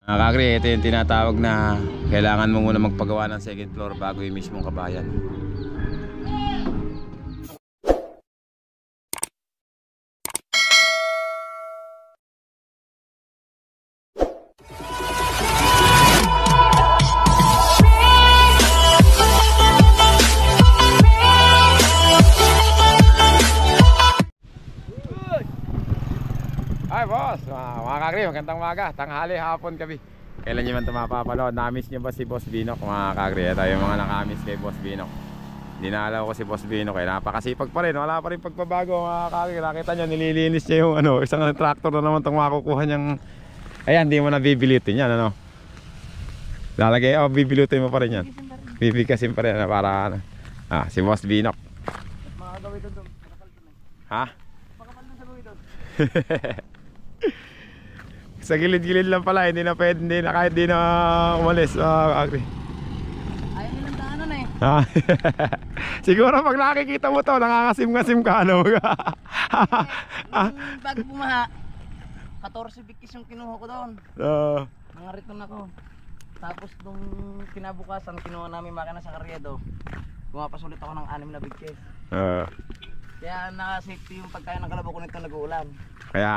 Kakagri, ito yung tinatawag na kailangan mo muna magpagawa ng second floor bago yung mismong kabahayan. Hi boss, mga kakri, magandang umaga, tanghali, hapon, gabi. Kailan nyo man ito mapapanood? Namiss nyo ba si Boss Binok mga kakri? Ito yung mga nakamiss kay Boss Binok. Dinalaw ko si Boss Binok eh, napakasipag pa rin, wala pa rin pagbabago mga kakri. Nakita nyo, nililinis niya yung isang tractor na naman itong makukuha niyang. Ayan, di mo na bibilitin yan lalagay, bibilitin mo pa rin yan. Bibigkasin pa rin para si Boss Binok. Ha? Sa gilid-gilid lang pala, hindi na pwede, kahit hindi na umalis. Ayaw nilang daanan eh. Siguro pag nakikita mo to, nangangasim-ngasim ka Bago bumaha, 14 bikis yung kinuha ko doon. Mga return ako. Tapos nung kinabukasan, kinuha namin makina sa Carriedo. Gumapas ulit ako ng 6 na bikis. Kaya naka-safety yung pagkaya ng kalabaw ko nito nag-uulan. Kaya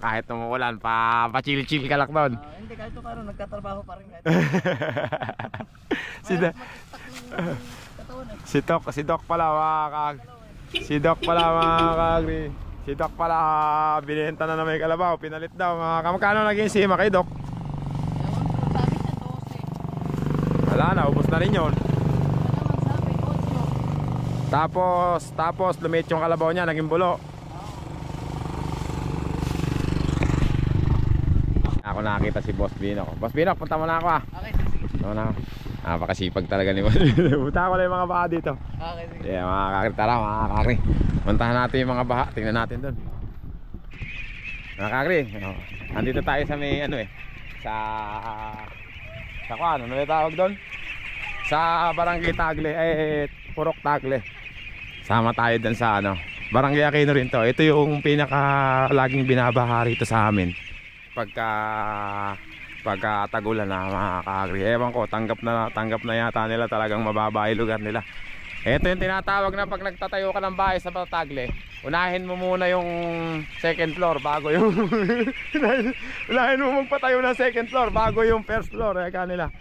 kahit umuulan, pa-chill-chill ka lang doon. Hindi, kahit ito nagtatrabaho pa rin. Si Doc pala mga kagri. Si Doc pala binenta na may kalabaw, pinalit daw. Magkano naging sima kay Doc? Sabi niya 12. Wala na, ubos na rin yun. Tapos lumit yung kalabaw niya, naging bulo. Ako nakakita si Boss Binok. Boss Binok, punta mo na ako Okay, sige. Punta mo na ako. Napakasipag talaga ni Boss Binok. Punta ko lang yung mga baha dito. Okay, sige. Yeah, mga kakri, tara mga kakri. Puntahan natin yung mga baha, tingnan natin doon. Mga kakri, andito tayo sa may sa ano may tawag doon? Sa Barangay Tagle, Purok Tagle. Sama tayo doon sa Barangay Aquino rin to. Ito yung pinaka laging binabaha rito sa amin pagka tagulan na mga kakagri. Ewan ko, tanggap na yata nila, talagang mababa yung lugar nila. Ito yung tinatawag na pag nagtatayo ka ng bahay sa Tagle, unahin mo muna yung second floor bago yung unahin mo magpatayo ng second floor bago yung first floor kanila.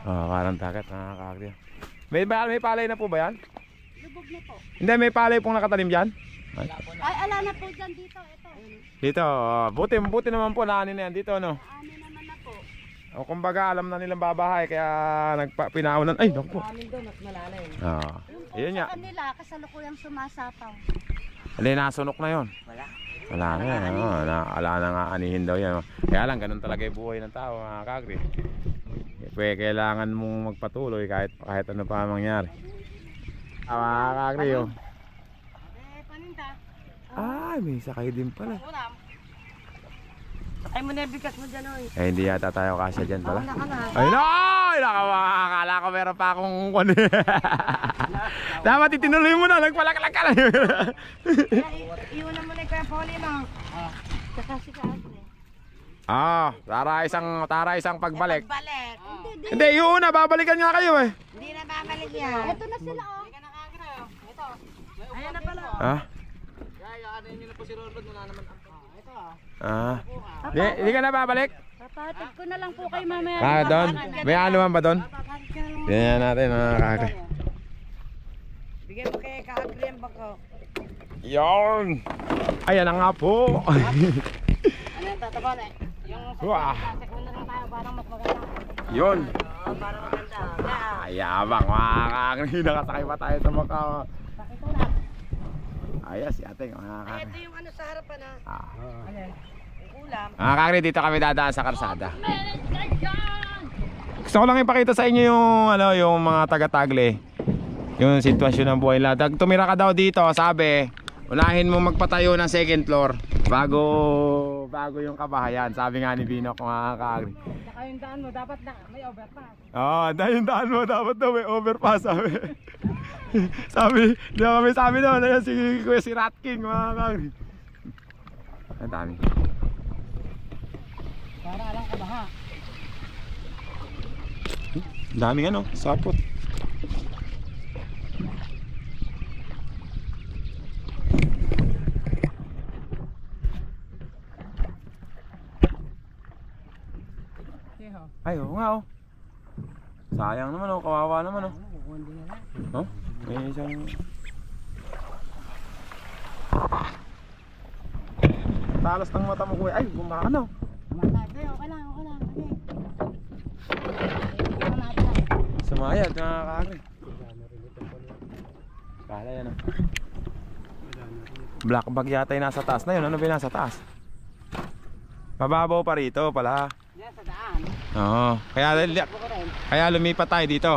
Parang dagat mga kakagri. May palay na po ba yan? Lubog na po. Hindi, may palay pong nakatanim dyan. Ay, ala na po dyan dito. Ito. Dito, buti naman po na yan dito Ano naman na po. O kumbaga alam na nilang babahay kaya pinaunan. Ay, naku po. Amin doon, mas malalim. Yun nga. Sa kanila, kasalukuyang sumasapaw. Hindi, nasunok na yun. Wala na yan. Wala na nga anihin daw yan. Kaya lang, ganun talaga yung buhay ng tao mga kakri. Kailangan mong magpatuloy kahit ano pa mangyari. Mga kakri Paninda. Ay, may sakay din pala. Ulam. Ay mo na bigas mo dyan, oy. Hindi yata tayo kasya dyan pala. Wala ka na. Ay no! Akala ko meron pa akong dapat itinuloy mo na, nagpalaklag ka lang. Iunan mo na kaya poli lang. Saka si Kaasle. Tara isang pagbalik. Balik. Hindi, yun na, babalikan nga kayo eh. Hindi na babalik yan. Ito na sila, oh. Hindi ka nakakira, oh. Ito. Ayan na pala. Ano yun po si Rolbert, wala naman ang ito. Hindi ka na babalik? Papatid ko na lang po kayo mamaya. Doon? May anuman ba doon? Tingnan natin mga kakri. Bigyan mo kay Kaagri ang bako. Yun! Ayan na nga po. Ano yung tataban eh? Yung Wah. sasek mo na lang tayo parang mas maganda. Yun! Parang maganda. Ayabang mga kakri. Nakasakay pa tayo sa maka. Pakita lang. Ayos si ate mga kakri. Ito yung ano sa harapan ha. Yung ulam. Mga kakri, dito kami dadaan sa karsada. Gusto ko lang ipakita sa inyo yung mga taga-Tagle. Yung sitwasyon ng buhay nila. Tumira ka daw dito, sabi, unahin mo magpatayo ng second floor bago yung kabahayan. Sabi nga ni Binok mga kakri. Saka yung daan mo dapat na may overpass. Yung daan mo dapat daw may overpass sabi. Di ba kami sabi doon, si Rat King mga kakri. Ang dami. Para lang kabaha. Daming ano, sapot. Ay, oo nga oh. Sayang naman oh, kawawa naman oh. Kukundi na lang. Oh, may isang... Talas ng mata mo kuya. Ay, bumakan oh. Matay, okay lang, okay lang. Okay. Sumayad, nakakagri. Kala yan oh. Black bag yata yung nasa taas na yun. Ano ba yung nasa taas? Mababaw pa rito pala. Yan sa daan. Oo, kaya lumipat tayo dito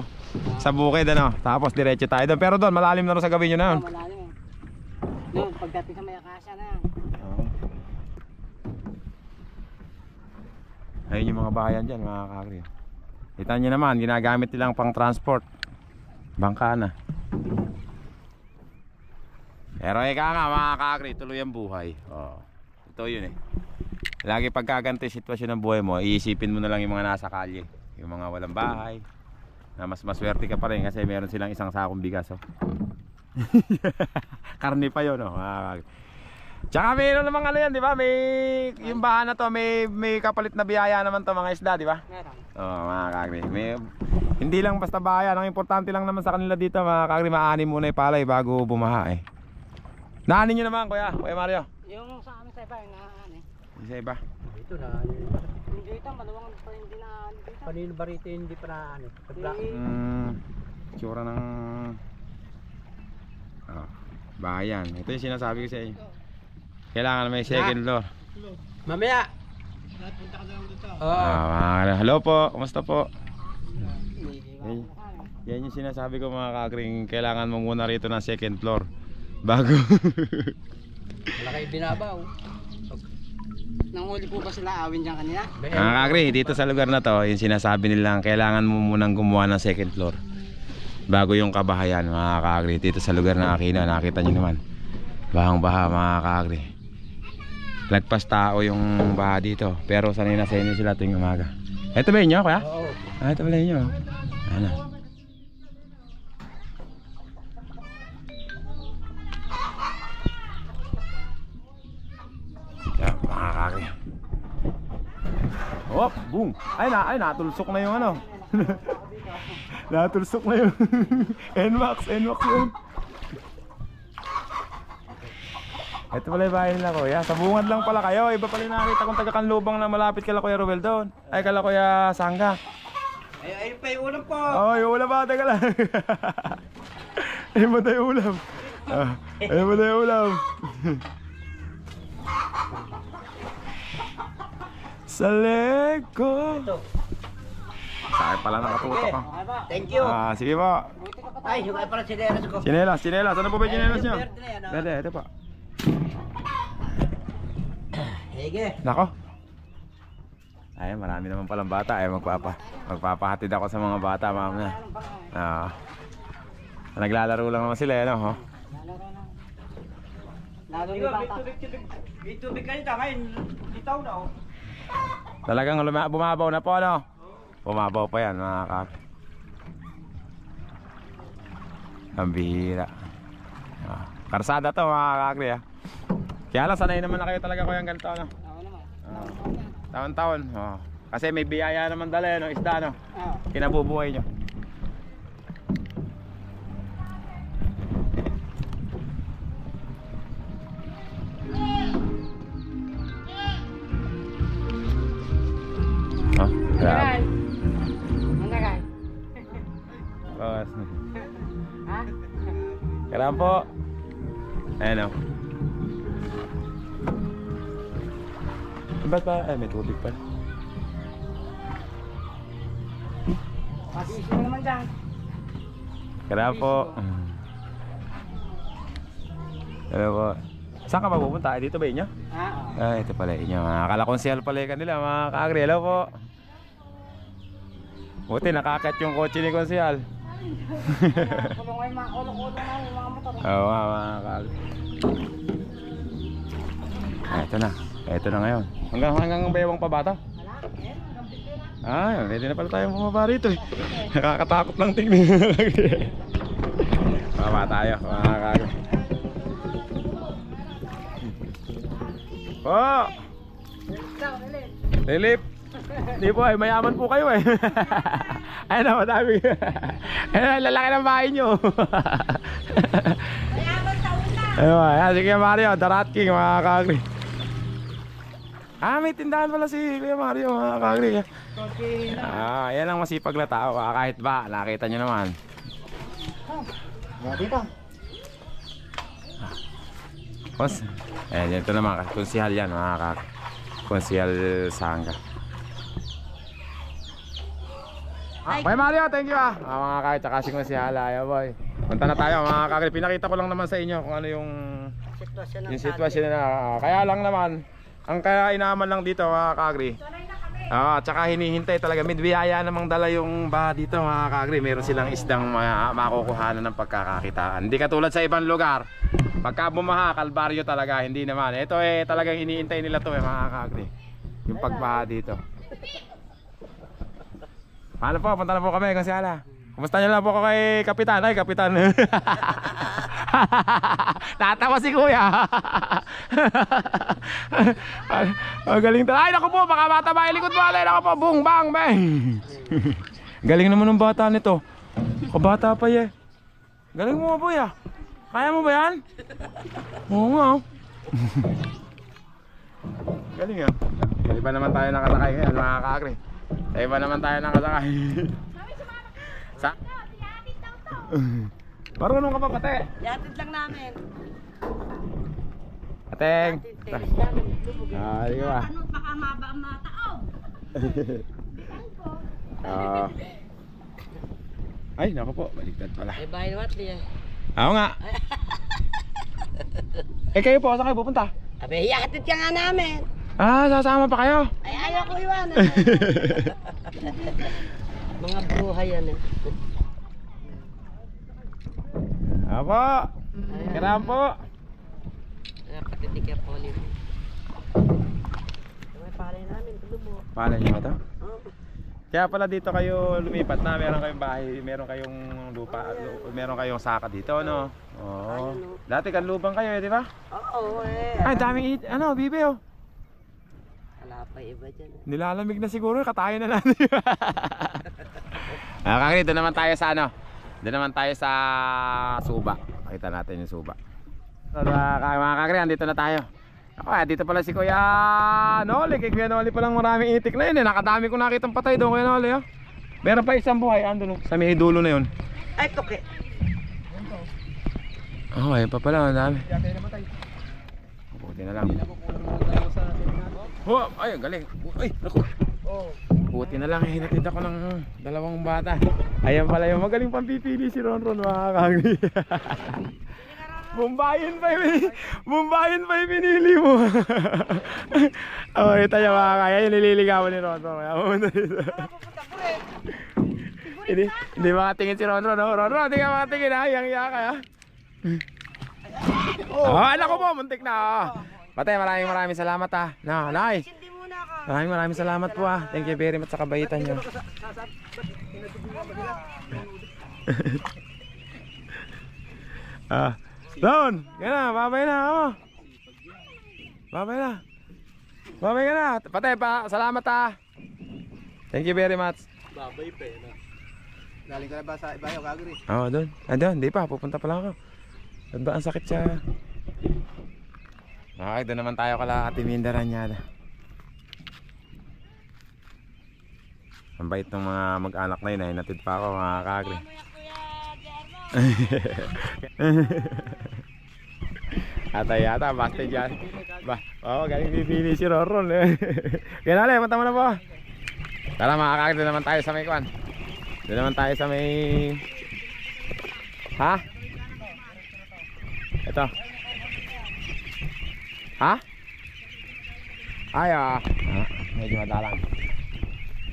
sa bukid ano. Tapos diretso tayo doon. Pero doon, malalim na rin sa gabi nyo na yun. Malalim eh. Doon, pagdating sa may akasya na yan. Oo. Ayun yung mga bahayan dyan mga kakri. Kita nyo naman, ginagamit nilang pang transport. Bangka na. Pero ika nga mga kakri, tuloy ang buhay. Oo. Ito yun eh. Lagi pagkaganti sitwasyon ng buhay mo, iisipin mo na lang yung mga nasa kalye. Yung mga walang bahay. Na mas maswerte ka pa rin kasi meron silang isang sakong bigas oh. Karne pa yun oh. Tsaka mayroon namang ano yan, di ba? May yung bahan na to, may kapalit na biyaya naman to mga isda, di ba? Meron. Oo, mga kakri. Hindi lang basta bayan, ang importante lang naman sa kanila dito mga kakri, maanim muna yung palay bago bumaha eh. Naanin nyo naman kuya Mario. Yung sa amin sa iba, yung naan eh. Yung sa iba. Dito na Yung dito, maluwang pa hindi na dito. panino barito hindi pa na ano. Tsura ng bayan. Ito yung sinasabi ko sa inyo. Kailangan may second floor. Mamaya. Hello po, kumusta po? Yan yung sinasabi ko mga kakring, kailangan mo muna rito ng second floor bago. Wala kayo binabaw. Nanghuli po ba sila awin dyan kanina? Mga kakring, dito sa lugar na to, yung sinasabi nilang kailangan mo munang gumawa ng second floor bago yung kabahayan mga kakring. Dito sa lugar na Aquino, nakita nyo naman, bahang baha mga kakring. Lagpas tao yung baha dito, pero sanay na sanay sila tuwing umaga. Ito ba inyo kuya? Oo. Ito pala inyo. Ano? Yan, mga kakri. Hop, boom. Ay natulsok na yung ano. Natulsok na yung NMAX yun. Ito pala yung bahay nila kuya. Sa bungad lang pala kayo. Iba pala yung nakita kong taga-Kanlubang na malapit kala Kuya Ruel doon. Ay kala Kuya Sangga. Ayun pa yung ulam po. Oo, yung ulam pa. Teka lang. Ayun ba tayo ulam? Ayun ba tayo ulam? Sa leg ko. Sakit pala nakatutok ko. Thank you. Sige po. Ay, hukay para sinelas ko. Chinelas. Ano po ba yung chinelas nyo? Berde, ito po. Hige. Nako. Ay, marami naman palang bata. Ay, magpapahatid ako sa mga bata, ma'am na. Naglalaro lang naman sila, ano, ho? Lalo ni bata. May tubig kayo tangay. Itaw na oh. Talagang bumabaw na po, ano? Bumabaw pa yan, mga kak. Ang bihira. Karsada to, mga kakri, ha? Kaya lang, sanay naman na kayo talaga ko yung ganito, ano? Oo naman. Taon-taon. Kasi may biyaya naman dala, no? Isda, no? Kinabubuhay nyo. Grabe. Managay. Bawas. Ha? Kailangan po. Ayan, o. Ba't ba? Ay, may tubig pa. Pati-issue na naman dyan. Kailangan po. Kailangan po. Saan ka ba pupunta? Dito ba inyo? Ito pala inyo. Akala konsehal pala yung kanila, mga kaagri. Hello po. Buti nakakat yung kotse ni konsehal. Kulong ay mga kulong-kulong na yung mga motor. Oo nga, mga kaagri. Ito na. Ito na ngayon. Hanggang bewang pa ba ito? Wala. Ah, pwede na pala tayong bumaba rito eh. Nakakatakot lang tingnan. Baba tayo, mga kagre. Po! Lilip! Hindi po ay mayaman po kayo eh. Ayun na, madami. Ayun, lalaki ng bahay nyo. Ayun, ayan, sige Mario, The Rat King, mga kagre. Ah, may tindahan pala si Kuya Mario, mga kagre. Ah, yan ang masipag na tao, kahit ba, nakita nyo naman. Dito. Boss, ayan, ito naman, konsihal yan, mga kagre. Konsihal Sangga. Bye Mario, thank you mga kagre, tsaka si konsihal, ayaw boy. Punta na tayo, mga kagre. Pinakita ko lang naman sa inyo kung ano yung sitwasyon na. Kaya lang naman, ang kaya inaaman lang dito, mga kagre. Tsaka hinihintay talaga. May biyaya namang dala yung baha dito, mga kagre. Meron silang isdang makukuhanan ng pagkakakitaan. Hindi katulad sa ibang lugar. Pagka bumaha, kalbaryo talaga. Hindi naman. Ito talagang hinihintay nila to mga kagre. Yung pagbaha dito. Paano po? Punta na po kami, konsyala. Kumusta nyo lang po ako kay Kapitan? Ay, Kapitan. Tatawa si Kuya. Galing talaga. Ay, naku po, baka bata ba ilikod mo. Ay, naku po, bung, bang, bang. Galing naman ng bata nito. Kabata pa eh. Galing mo po ya. Kaya mo ba yan? Oo nga. Galing yan. Iba naman tayo nakasakay ngayon, mga kakri. Iba naman tayo nakasakay. Sa? Marunong ka pa, pate? Yatid lang namin. Ateng. Di ba? Ano, baka maba ang matao. Ay, naku po, baliktad pala. Ay, bahay naman niya. Oo nga. Kayo po, saan kayo pupunta? Abe, yatid ka nga namin. Sasama pa kayo? Ay, ayaw ko iwanan. Mga buhay yan eh. Apo. Kailangan po. Patitik po ulit. May palay namin, tulo mo. Palay niyo ba ito? Kaya pala dito kayo lumipat na, meron kayong bahay, meron kayong lupa, meron kayong saka dito, no? Oo. Dati kanlubang kayo, di ba? Oo, Ay, daming bibe oh. Wala pa iba dyan. Nilalamig na siguro, katayo na natin. Kakri, doon naman tayo sa doon naman tayo sa Suba. Pakita natin yung Suba. Mga kakri, andito na tayo. Dito pala si Kuya Noli. Kay Kuya Noli palang maraming itik na yun eh. Nakadami ko nakitang patay doon, Kuya Noli oh. Meron pa isang buhay, andun sa may dulo na yun. Ay, toke. Ayun pa pala, ang dami. Buti na lang. Ay, galing. Ay, naku. Buti na lang, hinatid ako ng dalawang bata. Ayan pala yung magaling pampipili si Ronron, mga kakri. Bumbayin pa yung pinili mo. Ito yung mga kaya, yung nililigawan ni Ronron. Kaya pumunta dito. Hindi makatingin si Ronron. Ronron, hindi ka makatingin ha, yang-iya ka ha. Anak ko po, muntik na. Patay, maraming salamat ha. Nice. Maraming salamat po ha. Thank you very much sa kabaitan nyo. Ron, yan na, babay na ako. Babay ka na. Patay pa, salamat ha. Thank you very much. Babay pa yun. Galing ka na ba sa Ibayo, Kagri? Oo, doon. Hindi pa, pupunta pa lang ako. Doon ba ang sakit siya? Okay, doon naman tayo kala Ate Minda Ranyada. Ang bait ng mga mag-anak na yun, hinatid pa ako mga Kagri. Yata, basta dyan. Galing pipili si Roron. Kaya nali, punta mo na po. Tara mga Kagri, doon naman tayo sa may kwan. Doon naman tayo sa may... Ha? Ito. Ha? Ay, medyo madalang.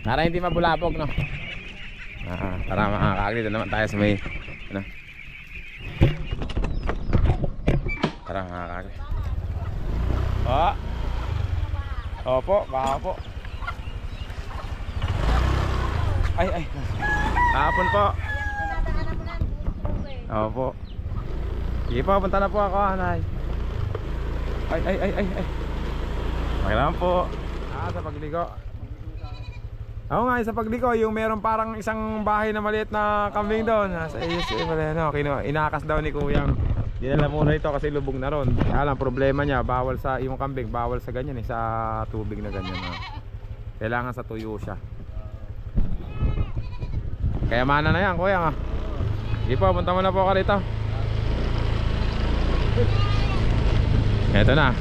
Para hindi mabulabog, no? Tara mga Kagri, doon naman tayo sa may... Tara mga Kagri. Opo, baka po. Ay. Hapon po. Opo. Sige po, punta na po ako, Anay. Ay. Magandang po. Sa pagligo. Oo nga, sa pagligo, yung meron parang isang bahay na maliit na kambing doon. Sa ASA pala, no? Inakas daw ni Kuyang. Dinala muna ito kasi lubog na ron. Kaya lang, problema niya, bawal sa yung kambing, bawal sa ganyan sa tubig na ganyan. Kailangan sa tuyo siya. Kaya mana na yan, Kuya. Sige po, punta mo na po ako rito. Eto na.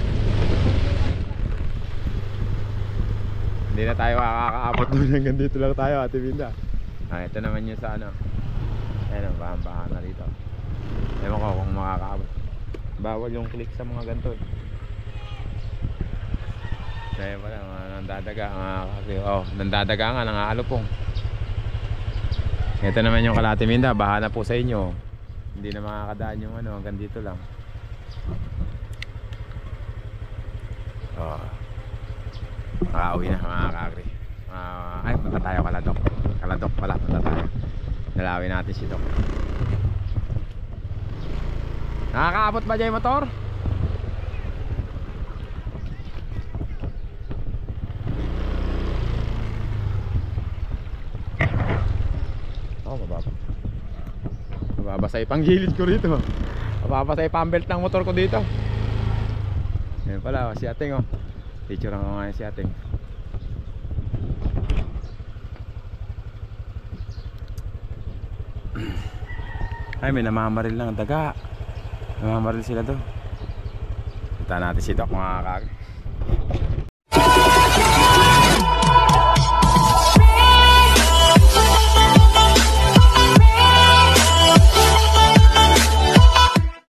Hindi na tayo makakaabot doon. Hanggang dito lang tayo, Ate Binda. Ito naman yung sa ano. Ayan, bahan na rito. Ewan ko kung makakaabot. Bawal yung click sa mga ganito eh. Kaya pala, nandadaga. Nandadaga nga, nangahalupong. Ito naman yung kala Ate Binda. Bahan na po sa inyo. Hindi na makakadaan yung ano, hanggang dito lang. Makauwi na mga kakri. Ay, punta tayo Kaladok. Kaladok pala, punta tayo. Dalawin natin si Dok. Nakakaabot ba dyan yung motor? Mababa. Mababasay pang gilid ko rito. Mababasay pang belt ng motor ko dito. Ayan pala, si Ating picture ako ngayon si Ating. Ay, may namamaril ng daga. Namamaril sila doon. Punta natin si Doc mga kakri.